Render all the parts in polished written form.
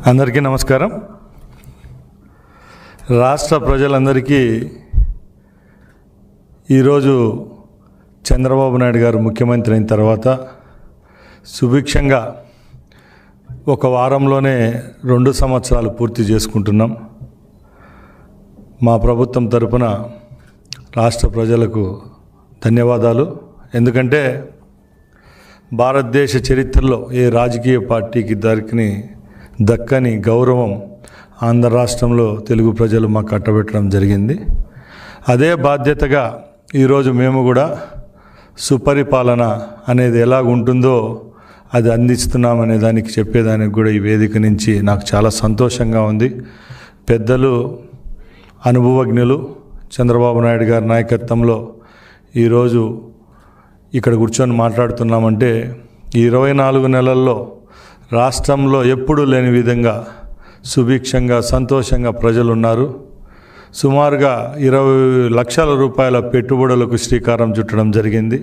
అందరికీ నమస్కారం. రాష్ట్ర ప్రజలందరికీ ఈరోజు చంద్రబాబు నాయుడు గారు ముఖ్యమంత్రి అయిన తర్వాత సుభిక్షంగా ఒక వారంలోనే 2 సంవత్సరాలు పూర్తి చేసుకుంటున్నాం. మా ప్రభుత్వం తరపున రాష్ట్ర ప్రజలకు ధన్యవాదాలు. ఎందుకంటే భారతదేశ చరిత్రలో ఏ రాజకీయ పార్టీకి దక్కని గౌరవం ఆంధ్ర రాష్ట్రంలో తెలుగు ప్రజలు మాకు కట్టబెట్టడం జరిగింది. అదే బాధ్యతగా ఈరోజు మేము కూడా సుపరిపాలన అనేది ఎలాగుంటుందో అది అందిస్తున్నామనే దానికి చెప్పేదానికి కూడా ఈ వేదిక నుంచి నాకు చాలా సంతోషంగా ఉంది. పెద్దలు, అనుభవజ్ఞులు చంద్రబాబు నాయుడు గారి నాయకత్వంలో ఈరోజు ఇక్కడ కూర్చొని మాట్లాడుతున్నామంటే ఈ 24 నెలల్లో రాష్ట్రంలో ఎప్పుడూ లేని విధంగా సుభిక్షంగా సంతోషంగా ప్రజలు ఉన్నారు. సుమారుగా 20 లక్షల రూపాయల పెట్టుబడులకు శ్రీకారం చుట్టడం జరిగింది.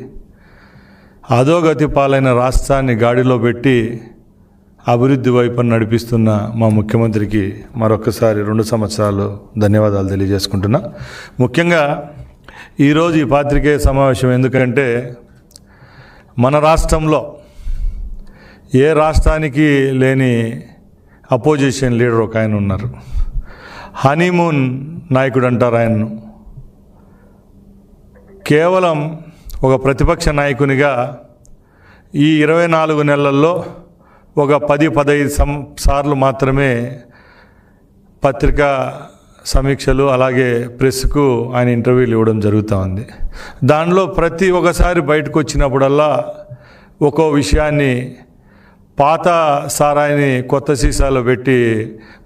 అధోగతి పాలైన రాష్ట్రాన్ని గాడిలో పెట్టి అభివృద్ధి వైపు నడిపిస్తున్న మా ముఖ్యమంత్రికి మరొకసారి 2 సంవత్సరాలు ధన్యవాదాలు తెలియజేసుకుంటున్నా. ముఖ్యంగా ఈరోజు ఈ పాత్రికేయ సమావేశం ఎందుకంటే మన రాష్ట్రంలో ఏ రాష్ట్రానికి లేని అపోజిషన్ లీడర్ ఒక ఆయన ఉన్నారు. హనీమూన్ నాయకుడు అంటారు ఆయన్ను. కేవలం ఒక ప్రతిపక్ష నాయకునిగా ఈ 24 నెలల్లో ఒక 10-15 సార్లు మాత్రమే పత్రికా సమీక్షలు అలాగే ప్రెస్కు ఆయన ఇంటర్వ్యూలు ఇవ్వడం జరుగుతూ ఉంది. దానిలో ప్రతి ఒక్కసారి బయటకు వచ్చినప్పుడల్లా ఒక్కో విషయాన్ని పాత సారాయిని కొత్త సీసాలో పెట్టి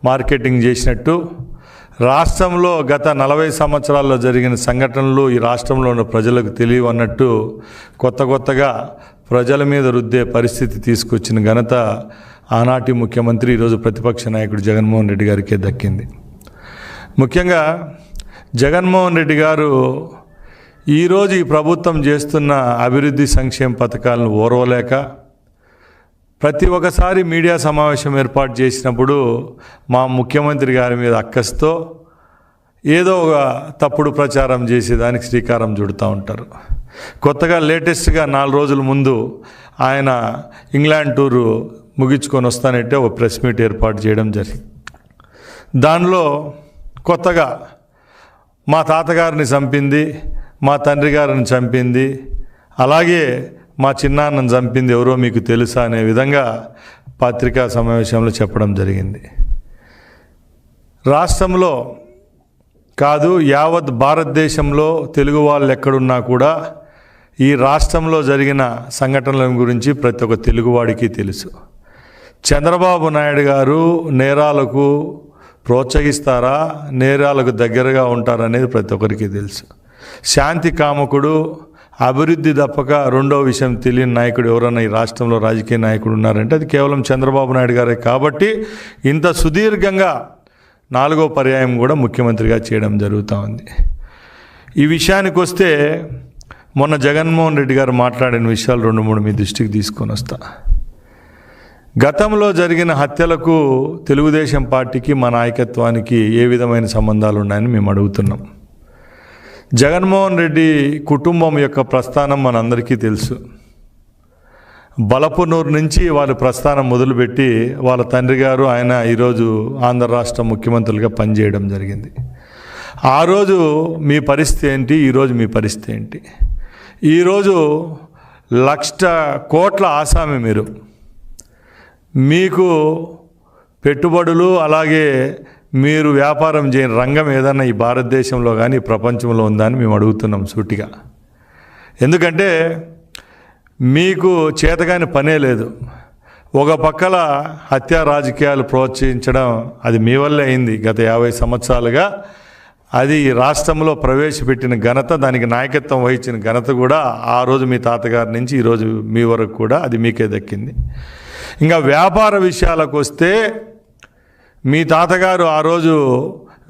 మార్కెటింగ్ చేసినట్టు రాష్ట్రంలో గత 40 సంవత్సరాల్లో జరిగిన సంఘటనలు ఈ రాష్ట్రంలో ఉన్న ప్రజలకు తెలియవన్నట్టు కొత్తగా ప్రజల మీద రుద్దే పరిస్థితి తీసుకొచ్చిన ఘనత ఆనాటి ముఖ్యమంత్రి ఈరోజు ప్రతిపక్ష నాయకుడు జగన్మోహన్ రెడ్డి గారికే దక్కింది. ముఖ్యంగా జగన్మోహన్ రెడ్డి గారు ఈరోజు ఈ ప్రభుత్వం చేస్తున్న అభివృద్ధి సంక్షేమ పథకాలను ఓర్వలేక ప్రతి ఒక్కసారి మీడియా సమావేశం ఏర్పాటు చేసినప్పుడు మా ముఖ్యమంత్రి గారి మీద అక్కస్తో ఏదో ఒక తప్పుడు ప్రచారం చేసేదానికి శ్రీకారం చుడుతూ ఉంటారు. కొత్తగా లేటెస్ట్గా 4 రోజుల ముందు ఆయన ఇంగ్లాండ్ టూరు ముగించుకొని వస్తానంటే ఒక ప్రెస్ మీట్ ఏర్పాటు చేయడం జరిగింది. దానిలో కొత్తగా మా తాతగారిని చంపింది, మా తండ్రి గారిని చంపింది, అలాగే మా చిన్నాన్నను చంపింది ఎవరో మీకు తెలుసా అనే విధంగా పత్రికా సమావేశంలో చెప్పడం జరిగింది. రాష్ట్రంలో కాదు యావత్ భారతదేశంలో తెలుగు వాళ్ళు ఎక్కడున్నా కూడా ఈ రాష్ట్రంలో జరిగిన సంఘటనల గురించి ప్రతి ఒక్క తెలుగువాడికి తెలుసు. చంద్రబాబు నాయుడు గారు నేరాలకు ప్రోత్సహిస్తారా, నేరాలకు దగ్గరగా ఉంటారనేది ప్రతి ఒక్కరికి తెలుసు. శాంతి కామకుడు, అభివృద్ధి తప్పక రెండో విషయం తెలియని నాయకుడు ఎవరన్నా ఈ రాష్ట్రంలో రాజకీయ నాయకుడు ఉన్నారంటే అది కేవలం చంద్రబాబు నాయుడు గారే. కాబట్టి ఇంత సుదీర్ఘంగా 4వ పర్యాయం కూడా ముఖ్యమంత్రిగా చేయడం జరుగుతూ ఉంది. ఈ విషయానికి వస్తే మొన్న జగన్మోహన్ రెడ్డి గారు మాట్లాడిన విషయాలు 2-3 మీ దృష్టికి తీసుకొని వస్తా. గతంలో జరిగిన హత్యలకు తెలుగుదేశం పార్టీకి మా నాయకత్వానికి ఏ విధమైన సంబంధాలు ఉన్నాయని మేము అడుగుతున్నాం. జగన్మోహన్ రెడ్డి కుటుంబం యొక్క ప్రస్థానం మనందరికీ తెలుసు. బలపనూరు నుంచి వాళ్ళ ప్రస్థానం మొదలుపెట్టి వాళ్ళ తండ్రి గారు ఆయన ఈరోజు ఆంధ్ర రాష్ట్ర ముఖ్యమంత్రులుగా పనిచేయడం జరిగింది. ఆ రోజు మీ పరిస్థితి ఏంటి, ఈరోజు మీ పరిస్థితి ఏంటి? ఈరోజు 1,00,000 కోట్ల ఆసామి మీరు. మీకు పెట్టుబడులు అలాగే మీరు వ్యాపారం చేయని రంగం ఏదన్నా ఈ భారతదేశంలో కానీ ప్రపంచంలో ఉందా అని మేము అడుగుతున్నాం సూటిగా. ఎందుకంటే మీకు చేతగాని పనే లేదు. ఒక పక్కల హత్యా రాజకీయాలు ప్రోత్సహించడం అది మీ వల్లే అయింది. గత 50 సంవత్సరాలుగా అది రాష్ట్రంలో ప్రవేశపెట్టిన ఘనత, దానికి నాయకత్వం వహించిన ఘనత కూడా ఆ రోజు మీ తాతగారి నుంచి ఈరోజు మీ వరకు కూడా అది మీకే దక్కింది. ఇంకా వ్యాపార విషయాలకు వస్తే మీ తాతగారు ఆ రోజు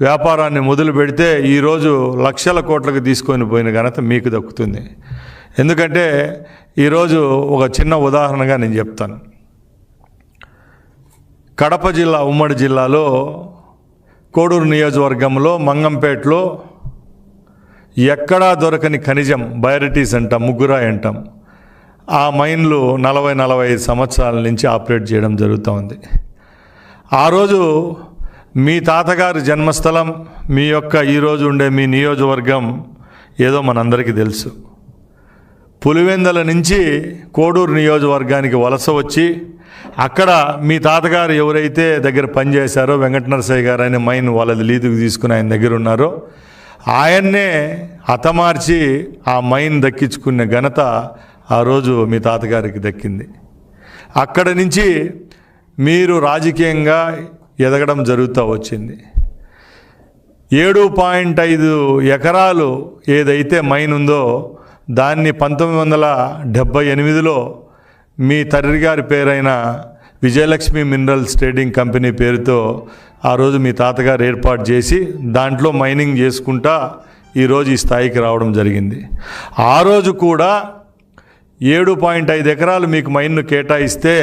వ్యాపారాన్ని మొదలు పెడితే ఈరోజు లక్షల కోట్లకు తీసుకొని పోయిన ఘనత మీకు దక్కుతుంది. ఎందుకంటే ఈరోజు ఒక చిన్న ఉదాహరణగా నేను చెప్తాను. కడప జిల్లా ఉమ్మడి జిల్లాలో కోడూరు నియోజకవర్గంలో మంగంపేటలో ఎక్కడా దొరకని ఖనిజం బయోరిటీస్ అంటాం, ముగ్గురాయి అంటాం. ఆ మైన్లు 40-45 సంవత్సరాల నుంచి ఆపరేట్ చేయడం జరుగుతూ ఉంది. ఆ రోజు మీ తాతగారి జన్మస్థలం, మీ యొక్క ఈరోజు ఉండే మీ నియోజకవర్గం ఏదో మనందరికీ తెలుసు. పులివెందల నుంచి కోడూరు నియోజకవర్గానికి వలస వచ్చి అక్కడ మీ తాతగారు ఎవరైతే దగ్గర పనిచేశారో వెంకటనరసయ్య గారు ఆయన మైన్ వాళ్ళది లీజుకు తీసుకుని ఆయన దగ్గర ఉన్నారో ఆయన్నే హతమార్చి ఆ మైన్ దక్కించుకునే ఘనత ఆ రోజు మీ తాతగారికి దక్కింది. అక్కడ నుంచి మీరు రాజకీయంగా ఎదగడం జరుగుతూ వచ్చింది. 7.5 ఎకరాలు ఏదైతే మైన్ ఉందో దాన్ని 1978లో మీ తండ్రి గారి పేరైన విజయలక్ష్మి మినరల్స్ ట్రేడింగ్ కంపెనీ పేరుతో ఆ రోజు మీ తాతగారు ఏర్పాటు చేసి దాంట్లో మైనింగ్ చేసుకుంటా ఈరోజు ఈ స్థాయికి రావడం జరిగింది. ఆ రోజు కూడా 7.5 ఎకరాలు మీకు మైన్ను కేటాయిస్తే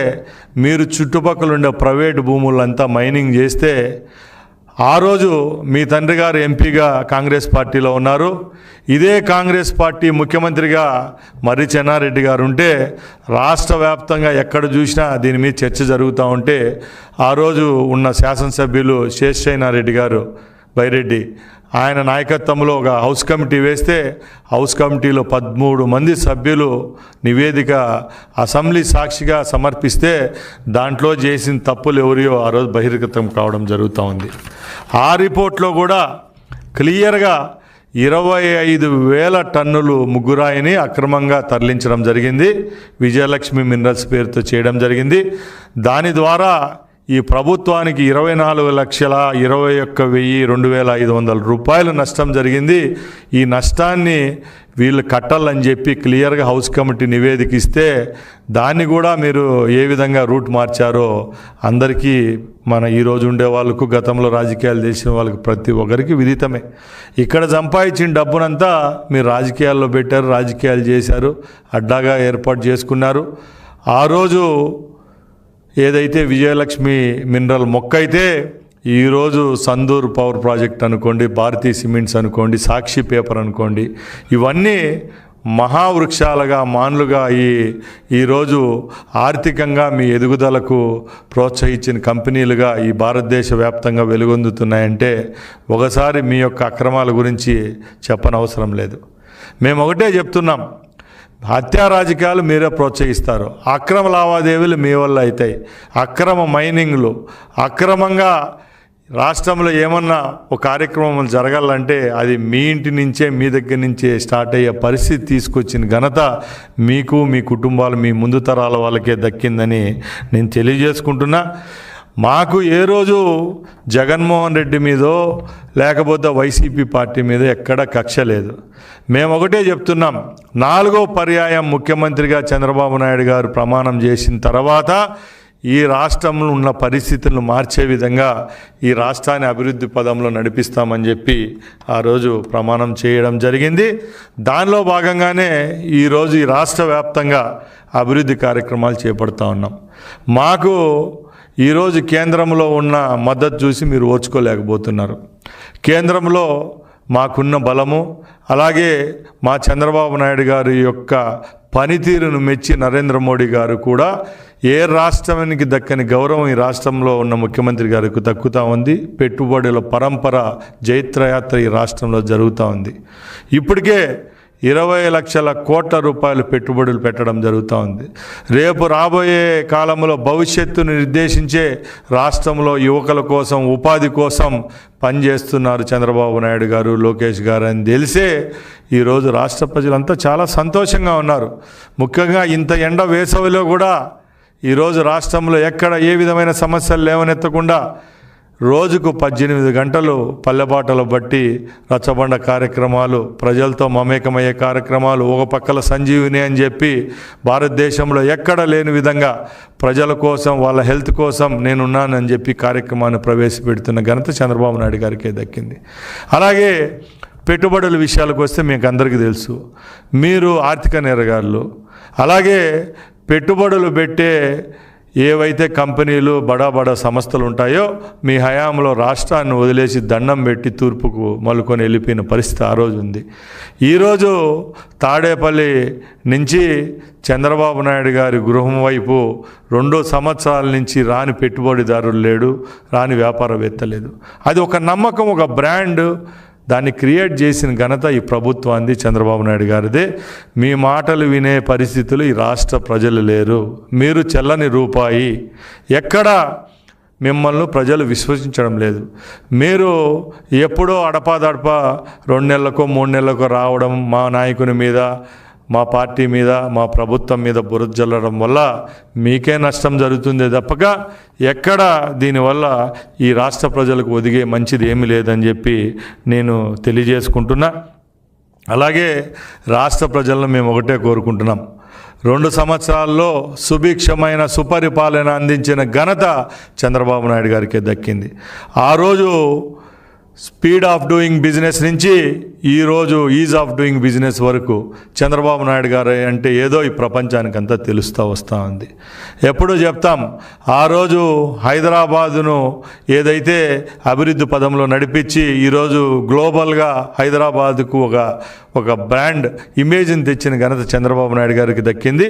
మీరు చుట్టుపక్కల ఉండే ప్రైవేటు భూములంతా మైనింగ్ చేస్తే ఆ రోజు మీ తండ్రి గారు ఎంపీగా కాంగ్రెస్ పార్టీలో ఉన్నారు. ఇదే కాంగ్రెస్ పార్టీ ముఖ్యమంత్రిగా మర్రి చెన్నారెడ్డి గారు ఉంటే రాష్ట్ర వ్యాప్తంగా ఎక్కడ చూసినా దీని మీద చర్చ జరుగుతూ ఉంటే ఆ రోజు ఉన్న శాసనసభ్యులు శేషయ్యనారెడ్డి గారు బైరెడ్డి ఆయన నాయకత్వంలో ఒక హౌస్ కమిటీ వేస్తే హౌస్ కమిటీలో 13 మంది సభ్యులు నివేదిక అసెంబ్లీ సాక్షిగా సమర్పిస్తే దాంట్లో చేసిన తప్పులు ఎవరియో ఆ రోజు బహిర్గతం కావడం జరుగుతూ ఉంది. ఆ రిపోర్ట్లో కూడా క్లియర్గా 25,000 టన్నులు ముగ్గురాయిని అక్రమంగా తరలించడం జరిగింది. విజయలక్ష్మి మినరల్స్ పేరుతో చేయడం జరిగింది. దాని ద్వారా ఈ ప్రభుత్వానికి 24,21,2,500 రూపాయలు నష్టం జరిగింది. ఈ నష్టాన్ని వీళ్ళు కట్టాలని చెప్పి క్లియర్గా హౌస్ కమిటీ నివేదిక ఇస్తే దాన్ని కూడా మీరు ఏ విధంగా రూట్ మార్చారో అందరికీ మన ఈరోజు ఉండే వాళ్ళకు గతంలో రాజకీయాలు చేసిన వాళ్ళకి ప్రతి ఒక్కరికి విదితమే. ఇక్కడ సంపాదించిన డబ్బునంతా మీరు రాజకీయాల్లో పెట్టారు, రాజకీయాలు చేశారు, అడ్డాగా ఏర్పాటు చేసుకున్నారు. ఆ రోజు ఏదైతే విజయలక్ష్మి మినరల్ మొక్క అయితే ఈరోజు సందూర్ పవర్ ప్రాజెక్ట్ అనుకోండి, భారతీ సిమెంట్స్ అనుకోండి, సాక్షి పేపర్ అనుకోండి, ఇవన్నీ మహావృక్షాలుగా మాన్లుగా ఈరోజు ఆర్థికంగా మీ ఎదుగుదలకు ప్రోత్సహించిన కంపెనీలుగా ఈ భారతదేశ వ్యాప్తంగా వెలుగొందుతున్నాయంటే ఒకసారి మీ యొక్క అక్రమాల గురించి చెప్పనవసరం లేదు. మేము ఒకటే చెప్తున్నాం, హత్యా రాజకీయాలు మీరే ప్రోత్సహిస్తారు, అక్రమ లావాదేవీలు మీ వల్ల అవుతాయి, అక్రమ మైనింగ్లు, అక్రమంగా రాష్ట్రంలో ఏమన్నా ఒక కార్యక్రమం జరగాలంటే అది మీ ఇంటి నుంచే మీ దగ్గర నుంచే స్టార్ట్ అయ్యే పరిస్థితి తీసుకొచ్చిన ఘనత మీకు, మీ కుటుంబాలు, మీ ముందు తరాల వాళ్ళకే దక్కిందని నేను తెలియజేసుకుంటున్నా. మాకు ఏ రోజు జగన్మోహన్ రెడ్డి మీదో లేకపోతే వైసీపీ పార్టీ మీద ఎక్కడ కక్ష లేదు. మేము ఒకటే చెప్తున్నాం, 4వ పర్యాయం ముఖ్యమంత్రిగా చంద్రబాబు నాయుడు గారు ప్రమాణం చేసిన తర్వాత ఈ రాష్ట్రంలో ఉన్న పరిస్థితులను మార్చే విధంగా ఈ రాష్ట్రాన్ని అభివృద్ధి పదంలో నడిపిస్తామని చెప్పి ఆ రోజు ప్రమాణం చేయడం జరిగింది. దానిలో భాగంగానే ఈరోజు ఈ రాష్ట్ర వ్యాప్తంగా అభివృద్ధి కార్యక్రమాలు చేపడుతూ ఉన్నాం. మాకు ఈరోజు కేంద్రంలో ఉన్న మద్దతు చూసి మీరు ఓర్చుకోలేకపోతున్నారు. కేంద్రంలో మాకున్న బలము, అలాగే మా చంద్రబాబు నాయుడు గారి యొక్క పనితీరును మెచ్చి నరేంద్ర మోడీ గారు కూడా ఏ రాష్ట్రానికి దక్కని గౌరవం ఈ రాష్ట్రంలో ఉన్న ముఖ్యమంత్రి గారికి దక్కుతూ ఉంది. పెట్టుబడుల పరంపర జైత్రయాత్ర ఈ రాష్ట్రంలో జరుగుతూ ఉంది. ఇప్పటికే 20 లక్షల కోట్ల రూపాయలు పెట్టుబడులు పెట్టడం జరుగుతూ ఉంది. రేపు రాబోయే కాలంలో భవిష్యత్తును నిర్దేశించే రాష్ట్రంలో యువకుల కోసం, ఉపాధి కోసం పనిచేస్తున్నారు చంద్రబాబు నాయుడు గారు, లోకేష్ గారు అని తెలిసే ఈరోజు రాష్ట్ర ప్రజలంతా చాలా సంతోషంగా ఉన్నారు. ముఖ్యంగా ఇంత ఎండ వేసవిలో కూడా ఈరోజు రాష్ట్రంలో ఎక్కడ ఏ విధమైన సమస్యలు లేవనెత్తకుండా రోజుకు 18 గంటలు పల్లెబాటలు బట్టి రచ్చబండ కార్యక్రమాలు, ప్రజలతో మమేకమయ్యే కార్యక్రమాలు, ఒక పక్కల సంజీవిని అని చెప్పి భారతదేశంలో ఎక్కడ లేని విధంగా ప్రజల కోసం, వాళ్ళ హెల్త్ కోసం నేనున్నానని చెప్పి కార్యక్రమాన్ని ప్రవేశపెడుతున్న ఘనత చంద్రబాబు నాయుడు గారికే దక్కింది. అలాగే పెట్టుబడుల విషయాలకు వస్తే మీకు అందరికీ తెలుసు, మీరు ఆర్థిక నేరగాళ్ళు. అలాగే పెట్టుబడులు పెట్టే ఏవైతే కంపెనీలు బడా సంస్థలు ఉంటాయో మీ హయాంలో రాష్ట్రాన్ని వదిలేసి దండం పెట్టి తూర్పుకు మలుకొని వెళ్ళిపోయిన పరిస్థితి ఆ రోజు ఉంది. ఈరోజు తాడేపల్లి నుంచి చంద్రబాబు నాయుడు గారి గృహం వైపు 2 సంవత్సరాల నుంచి రాని పెట్టుబడిదారులు లేడు, రాని వ్యాపారవేత్త లేదు. అది ఒక నమ్మకం, ఒక బ్రాండ్. దాన్ని క్రియేట్ చేసిన ఘనత ఈ ప్రభుత్వాన్ని, చంద్రబాబు నాయుడు గారిదే. మీ మాటలు వినే పరిస్థితులు ఈ రాష్ట్ర ప్రజలు లేరు. మీరు చెల్లని రూపాయి. ఎక్కడ మిమ్మల్ని ప్రజలు విశ్వసించడం లేదు. మీరు ఎప్పుడో అడపాదడపా 2 నెలలకో 3 నెలలకో రావడం, మా నాయకుని మీద, మా పార్టీ మీద, మా ప్రభుత్వం మీద బురద జల్లడం వల్ల మీకే నష్టం జరుగుతుంది తప్పక ఎక్కడ దీనివల్ల ఈ రాష్ట్ర ప్రజలకు ఒదిగే మంచిది ఏమీ లేదని చెప్పి నేను తెలియజేసుకుంటున్నా. అలాగే రాష్ట్ర ప్రజలను మేము ఒకటే కోరుకుంటున్నాం. 2 సంవత్సరాల్లో సుభిక్షమైన సుపరిపాలన అందించిన ఘనత చంద్రబాబు నాయుడు గారికే దక్కింది. ఆ రోజు స్పీడ్ ఆఫ్ డూయింగ్ బిజినెస్ నుంచి ఈరోజు ఈజ్ ఆఫ్ డూయింగ్ బిజినెస్ వరకు చంద్రబాబు నాయుడు గారు అంటే ఏదో ఈ ప్రపంచానికంతా తెలుస్తూ వస్తూ ఉంది. ఎప్పుడూ చెప్తాం, ఆ రోజు హైదరాబాదును ఏదైతే అభివృద్ధి పదంలో నడిపించి ఈరోజు గ్లోబల్గా హైదరాబాదుకు ఒక బ్రాండ్ ఇమేజ్ని తెచ్చిన ఘనత చంద్రబాబు నాయుడు గారికి దక్కింది.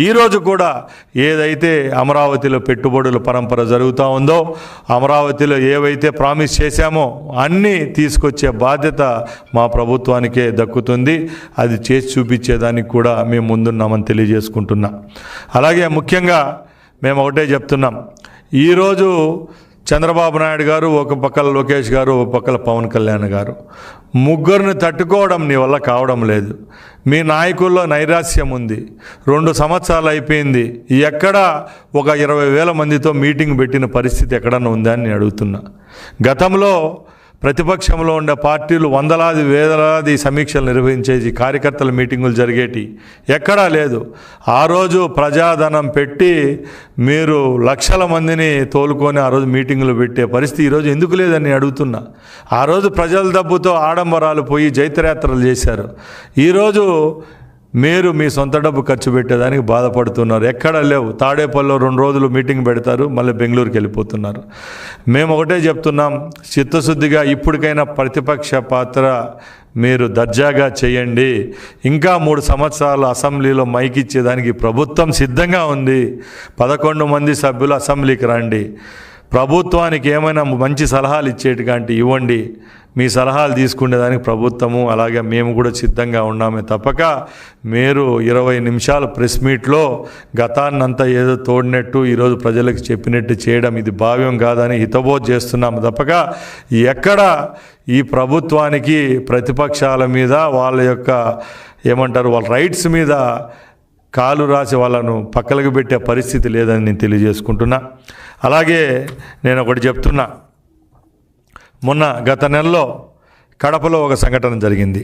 ఈరోజు కూడా ఏదైతే అమరావతిలో పెట్టుబడుల పరంపర జరుగుతూ ఉందో, అమరావతిలో ఏవైతే ప్రామిస్ చేశామో అన్నీ తీసుకొచ్చే బాధ్యత మా ప్రభుత్వానికే దక్కుతుంది. అది చేసి చూపించేదానికి కూడా మేము ముందున్నామని తెలియజేసుకుంటున్నా. అలాగే ముఖ్యంగా మేము ఒకటే చెప్తున్నాం, ఈరోజు చంద్రబాబు నాయుడు గారు ఒక పక్కల, లోకేష్ గారు ఒక పక్కల, పవన్ కళ్యాణ్ గారు, ముగ్గురిని తట్టుకోవడం నీ వల్ల కావడం లేదు. మీ నాయకుల్లో నైరాస్యం ఉంది. 2 సంవత్సరాలు అయిపోయింది. ఎక్కడ ఒక 20,000 మందితో మీటింగ్ పెట్టిన పరిస్థితి ఎక్కడన్నా ఉందా అని నేను అడుగుతున్నా. గతంలో ప్రతిపక్షంలో ఉండే పార్టీలు వేలాది సమీక్షలు నిర్వహించేసి కార్యకర్తల మీటింగులు జరిగేటి, ఎక్కడా లేదు. ఆ రోజు ప్రజాధనం పెట్టి మీరు లక్షల మందిని తోలుకొని ఆ రోజు మీటింగులు పెట్టే పరిస్థితి ఈరోజు ఎందుకు లేదని అడుగుతున్నా. ఆ రోజు ప్రజల డబ్బుతో ఆడంబరాలు పోయి జైత్రయాత్రలు చేశారు. ఈరోజు మీరు మీ సొంత డబ్బు ఖర్చు పెట్టేదానికి బాధపడుతున్నారు. ఎక్కడ లేవు. తాడేపల్లిలో 2 రోజులు మీటింగ్ పెడతారు, మళ్ళీ బెంగళూరుకి వెళ్ళిపోతున్నారు. మేము ఒకటే చెప్తున్నాం, చిత్తశుద్ధిగా ఇప్పటికైనా ప్రతిపక్ష పాత్ర మీరు దర్జాగా చేయండి. ఇంకా 3 సంవత్సరాలు అసెంబ్లీలో మైక్ ఇచ్చేదానికి ప్రభుత్వం సిద్ధంగా ఉంది. 11 మంది సభ్యులు అసెంబ్లీకి రండి. ప్రభుత్వానికి ఏమైనా మంచి సలహాలు ఇచ్చేటికంటే ఇవ్వండి. మీ సలహాలు తీసుకునేదానికి ప్రభుత్వము అలాగే మేము కూడా సిద్ధంగా ఉన్నామే తప్పక మీరు 20 నిమిషాలు ప్రెస్ మీట్లో గతాన్నంతా ఏదో తోడినట్టు ఈరోజు ప్రజలకు చెప్పినట్టు చేయడం ఇది భావ్యం కాదని హితబోధ చేస్తున్నాము తప్పక ఎక్కడ ఈ ప్రభుత్వానికి ప్రతిపక్షాల మీద వాళ్ళ యొక్క వాళ్ళ రైట్స్ మీద కాలు రాసి వాళ్ళను పక్కలకు పెట్టే పరిస్థితి లేదని నేను తెలియజేసుకుంటున్నా. అలాగే నేను ఒకటి చెప్తున్నా, మొన్న గత నెలలో కడపలో ఒక సంఘటన జరిగింది.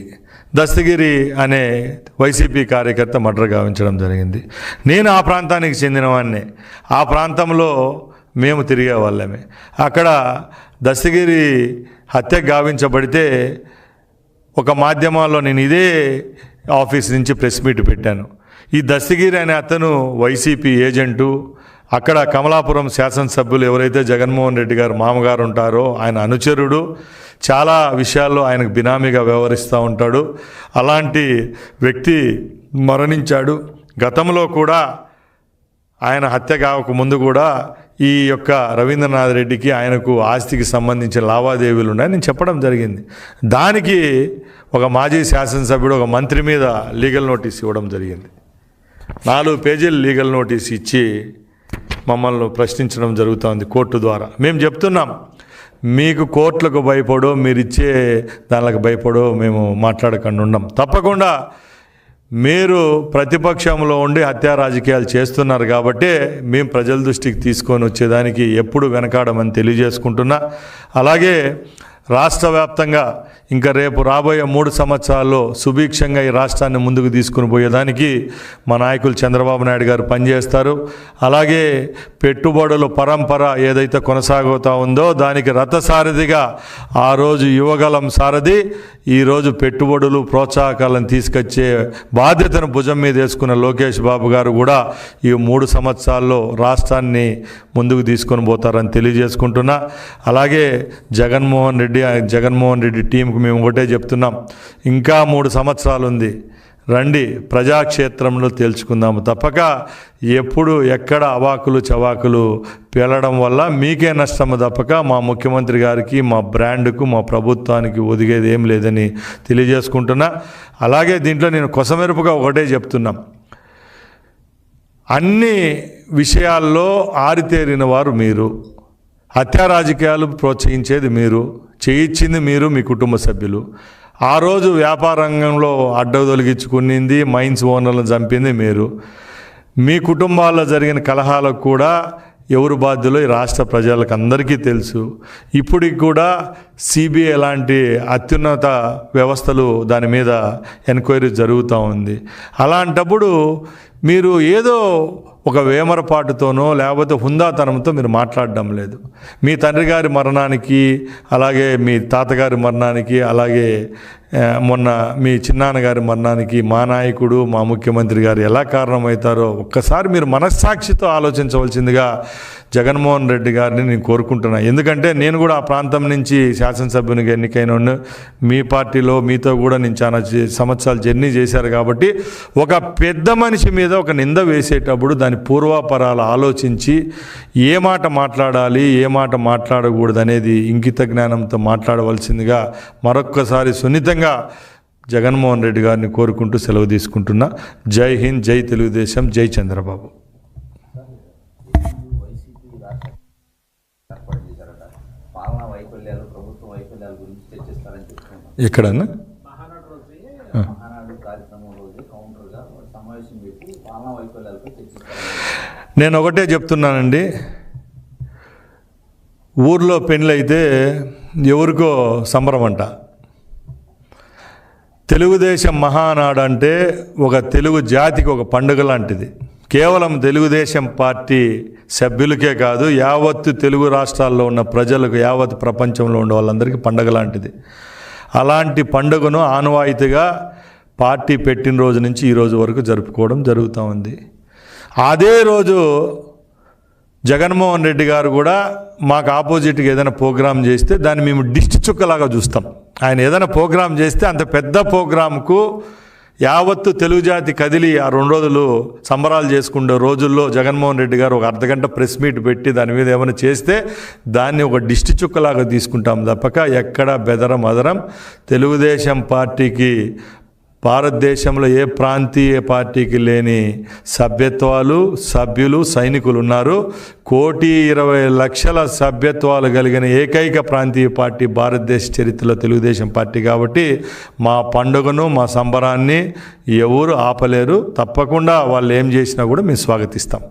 దస్తగిరి అనే వైసీపీ కార్యకర్త మర్డర్ గావించడం జరిగింది. నేను ఆ ప్రాంతానికి చెందినవాడిని. ఆ ప్రాంతంలో మేము తిరిగే వాళ్ళమే. అక్కడ దస్తగిరి హత్య గావించబడితే ఒక మాధ్యమాల్లో నేను ఇదే ఆఫీస్ నుంచి ప్రెస్ మీట్ పెట్టాను. ఈ దస్తగిరి అనే అతను వైసీపీ ఏజెంటు. అక్కడ కమలాపురం శాసనసభ్యులు ఎవరైతే జగన్మోహన్ రెడ్డి గారు మామగారు ఉంటారో ఆయన అనుచరుడు. చాలా విషయాల్లో ఆయనకు బినామీగా వ్యవహరిస్తూ ఉంటాడు. అలాంటి వ్యక్తి మరణించాడు. గతంలో కూడా ఆయన హత్య కావక ముందు కూడా ఈ యొక్క రవీంద్రనాథ్ రెడ్డికి ఆయనకు ఆస్తికి సంబంధించిన లావాదేవీలు ఉన్నాయని నేను చెప్పడం జరిగింది. దానికి ఒక మాజీ శాసనసభ్యుడు ఒక మంత్రి మీద లీగల్ నోటీస్ ఇవ్వడం జరిగింది. 4 పేజీలు లీగల్ నోటీస్ ఇచ్చి మమ్మల్ని ప్రశ్నించడం జరుగుతుంది కోర్టు ద్వారా. మేము చెప్తున్నాం, మీకు కోర్టులకు భయపడో మీరు ఇచ్చే దానికి భయపడో మేము మాట్లాడకుండా ఉన్నాం. తప్పకుండా మీరు ప్రతిపక్షంలో ఉండి హత్యా రాజకీయాలు చేస్తున్నారు కాబట్టి మేము ప్రజల దృష్టికి తీసుకొని వచ్చేదానికి ఎప్పుడు వెనకాడమని తెలియజేసుకుంటున్నా. అలాగే రాష్ట్ర వ్యాప్తంగా ఇంకా రేపు రాబోయే 3 సంవత్సరాల్లో సుభిక్షంగా ఈ రాష్ట్రాన్ని ముందుకు తీసుకుని పోయేదానికి మా నాయకులు చంద్రబాబు నాయుడు గారు పనిచేస్తారు. అలాగే పెట్టుబడుల పరంపర ఏదైతే కొనసాగుతూ ఉందో దానికి రథసారథిగా ఆ రోజు యువగలం సారథి ఈరోజు పెట్టుబడులు ప్రోత్సాహకాలను తీసుకొచ్చే బాధ్యతను భుజం మీద వేసుకున్న లోకేష్ బాబు గారు కూడా ఈ 3 సంవత్సరాల్లో రాష్ట్రాన్ని ముందుకు తీసుకొని పోతారని తెలియజేసుకుంటున్నా. అలాగే జగన్మోహన్ రెడ్డి టీంకు మేము ఒకటే చెప్తున్నాం, ఇంకా 3 సంవత్సరాలు ఉంది, రండి ప్రజాక్షేత్రంలో తేల్చుకుందాము. తప్పక ఎప్పుడు ఎక్కడ అవాకులు చవాకులు పేలడం వల్ల మీకే నష్టము తప్పక మా ముఖ్యమంత్రి గారికి, మా బ్రాండ్కు, మా ప్రభుత్వానికి ఒదిగేది ఏం లేదని తెలియజేసుకుంటున్నా. అలాగే దీంట్లో నేను కొసమెరుపుగా ఒకటే చెప్తున్నాం, అన్ని విషయాల్లో ఆరితేరిన వారు మీరు, హత్యా రాజకీయాలు ప్రోత్సహించేది మీరు, చేయించింది మీరు, మీ కుటుంబ సభ్యులు. ఆ రోజు వ్యాపార రంగంలో అడ్డదొలిగించుకునింది, మైన్స్ ఓనర్లను చంపింది మీరు. మీ కుటుంబాల్లో జరిగిన కలహాలకు కూడా ఎవరు బాధ్యులో ఈ రాష్ట్ర ప్రజలకు అందరికీ తెలుసు. ఇప్పటికి కూడా సిబిఐ లాంటి అత్యున్నత వ్యవస్థలు దాని మీద ఎంక్వైరీ జరుగుతూ ఉంది. అలాంటప్పుడు మీరు ఏదో ఒక వేమరపాటుతోనో లేకపోతే హుందాతనంతో మీరు మాట్లాడడం లేదు. మీ తండ్రి గారి మరణానికి, అలాగే మీ తాతగారి మరణానికి, అలాగే మొన్న మీ చిన్నాన్నగారి మరణానికి మా నాయకుడు, మా ముఖ్యమంత్రి గారు ఎలా కారణమవుతారో ఒక్కసారి మీరు మనస్సాక్షితో ఆలోచించవలసిందిగా జగన్మోహన్ రెడ్డి గారిని నేను కోరుకుంటున్నాను. ఎందుకంటే నేను కూడా ఆ ప్రాంతం నుంచి శాసనసభ్యునిగా ఎన్నికైన మీ పార్టీలో మీతో కూడా నేను చాలా సంవత్సరాలు జర్నీ చేశారు కాబట్టి ఒక పెద్ద మనిషి మీద ఒక నింద వేసేటప్పుడు దాని పూర్వాపరాలు ఆలోచించి ఏ మాట మాట్లాడాలి, ఏ మాట మాట్లాడకూడదు అనేది ఇంకిత జ్ఞానంతో మాట్లాడవలసిందిగా మరొక్కసారి సున్నితంగా జగన్మోహన్ రెడ్డి గారిని కోరుకుంటూ సెలవు తీసుకుంటున్నా. జై హింద్, జై తెలుగుదేశం, జై చంద్రబాబు. ఎక్కడన్నా నేను ఒకటే చెప్తున్నానండి, ఊర్లో పెళ్ళి అయితే ఎవరికో సంబరం అంట. తెలుగుదేశం మహానాడు అంటే ఒక తెలుగు జాతికి ఒక పండుగ లాంటిది. కేవలం తెలుగుదేశం పార్టీ సభ్యులకే కాదు, యావత్తు తెలుగు రాష్ట్రాల్లో ఉన్న ప్రజలకు, యావత్ ప్రపంచంలో ఉన్న వాళ్ళందరికీ పండుగ లాంటిది. అలాంటి పండుగను ఆనవాయితీగా పార్టీ పెట్టిన రోజు నుంచి ఈ రోజు వరకు జరుపుకోవడం జరుగుతూ ఉంది. అదే రోజు జగన్మోహన్ రెడ్డి గారు కూడా మాకు ఆపోజిట్గా ఏదైనా ప్రోగ్రాం చేస్తే దాన్ని మేము దిష్టి చుక్కలాగా చూస్తాం. ఆయన ఏదైనా ప్రోగ్రాం చేస్తే అంత పెద్ద ప్రోగ్రాంకు యావత్తు తెలుగు జాతి కదిలి ఆ 2 రోజులు సంబరాలు చేసుకునే రోజుల్లో జగన్మోహన్ రెడ్డి గారు ఒక అర్ధగంట ప్రెస్ మీట్ పెట్టి దాని మీద ఏమైనా చేస్తే దాన్ని ఒక దిష్టి చుక్కలాగా తీసుకుంటాం తప్పక ఎక్కడ బెదరం అదరం. తెలుగుదేశం పార్టీకి భారతదేశంలో ఏ ప్రాంతీయ పార్టీకి లేని సభ్యత్వాలు, సభ్యులు, సైనికులు ఉన్నారు. 1,20,00,000 సభ్యత్వాలు కలిగిన ఏకైక ప్రాంతీయ పార్టీ భారతదేశ చరిత్రలో తెలుగుదేశం పార్టీ. కాబట్టి మా పండుగను, మా సంబరాన్ని ఎవరు ఆపలేరు. తప్పకుండా వాళ్ళు ఏం చేసినా కూడా మేము స్వాగతిస్తాం.